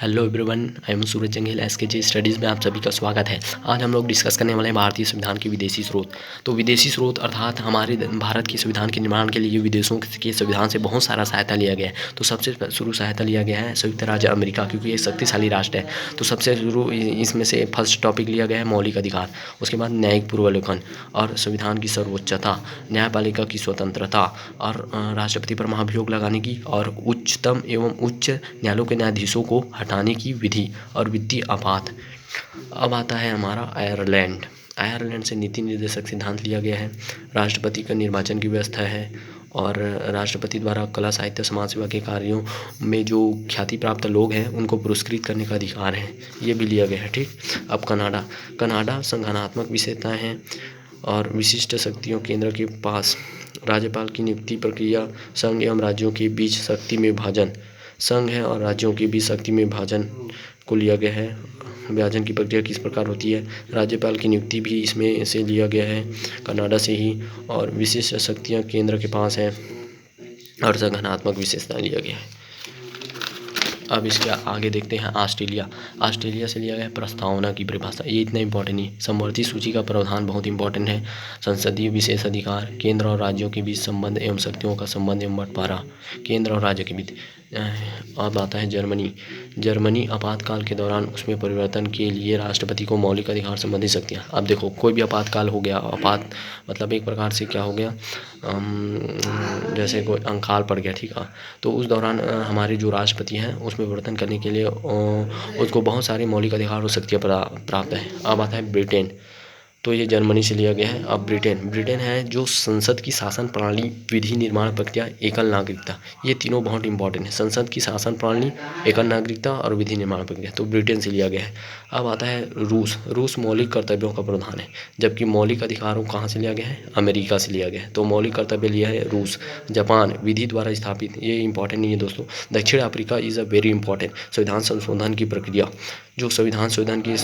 Hello everyone, I am Suraj Jangale. SKJ studies में आप सभी का स्वागत है। आज हम लोग डिस्कस करने वाले हैं भारतीय संविधान के विदेशी स्रोत। तो विदेशी स्रोत अर्थात हमारे भारत के संविधान के निर्माण के लिए विदेशों के संविधान से बहुत सारा सहायता लिया गया है। तो सबसे शुरू सहायता लिया गया है संयुक्त राज्य अमेरिका, क्योंकि ये शक्तिशाली राष्ट्र है। तो सबसे शुरू इसमें से फर्स्ट टॉपिक लिया गया है मौलिक अधिकार, उसके बाद न्यायिक पूर्वावलोकन और संविधान की सर्वोच्चता, न्यायपालिका की स्वतंत्रता और राष्ट्रपति पर महाभियोग लगाने की और उच्चतम एवं उच्च न्यायालयों के न्यायाधीशों को हटाने की विधि और वित्तीय आपात। अब आता है हमारा आयरलैंड। आयरलैंड से नीति निर्देशक सिद्धांत लिया गया है। राष्ट्रपति का निर्वाचन की व्यवस्था है और राष्ट्रपति द्वारा कला साहित्य समाज सेवा के कार्यों में जो ख्याति प्राप्त लोग हैं उनको पुरस्कृत करने का अधिकार है, ये भी लिया गया है। ठीक। अब कनाडा संगठनात्मक विशेषताएं हैं और विशिष्ट शक्तियों केंद्र के पास राज्यपाल की नियुक्ति प्रक्रिया, संघ एवं राज्यों के बीच शक्ति में विभाजन, संघ है और राज्यों के बीच शक्ति में विभाजन को लिया गया है। विभाजन की प्रक्रिया किस प्रकार होती है, राज्यपाल की नियुक्ति भी इसमें से लिया गया है कनाडा से ही, और विशिष्ट शक्तियाँ केंद्र के पास है और संगठनात्मक विशेषता लिया गया है। अब इसके आगे देखते हैं ऑस्ट्रेलिया से लिया गया है प्रस्तावना की परिभाषा। ये इतना इंपॉर्टेंट नहीं। समवर्ती सूची का प्रावधान बहुत इंपॉर्टेंट है। संसदीय विशेष अधिकार, केंद्र और राज्यों के बीच संबंध एवं शक्तियों का संबंध एवं बंटवारा, केंद्र और राज्य के बीच। अब आता है जर्मनी आपातकाल के दौरान उसमें परिवर्तन के लिए राष्ट्रपति को मौलिक अधिकार संबंधी शक्तियाँ। अब देखो, कोई भी आपातकाल हो गया, आपात मतलब एक प्रकार से क्या हो गया, जैसे कोई अंकाल पड़ गया, ठीक है, तो उस दौरान हमारे जो राष्ट्रपति हैं उसमें परिवर्तन करने के लिए उसको बहुत सारे मौलिक अधिकार और शक्तियाँ प्राप्त है। अब आता है ब्रिटेन। तो ये जर्मनी से लिया गया है। अब ब्रिटेन है जो संसद की शासन प्रणाली, विधि निर्माण प्रक्रिया, एकल नागरिकता, ये तीनों बहुत इंपॉर्टेंट है। संसद की शासन प्रणाली, एकल नागरिकता और विधि निर्माण प्रक्रिया, तो ब्रिटेन से लिया गया है। अब आता है रूस मौलिक कर्तव्यों का प्रावधान है, जबकि मौलिक अधिकारों कहाँ से लिया गया है, अमेरिका से लिया गया है। तो मौलिक कर्तव्य लिया है रूस। जापान विधि द्वारा स्थापित, ये इंपॉर्टेंट नहीं है दोस्तों। दक्षिण Africa is a very important संविधान संशोधन की प्रक्रिया, जो संविधान संशोधन की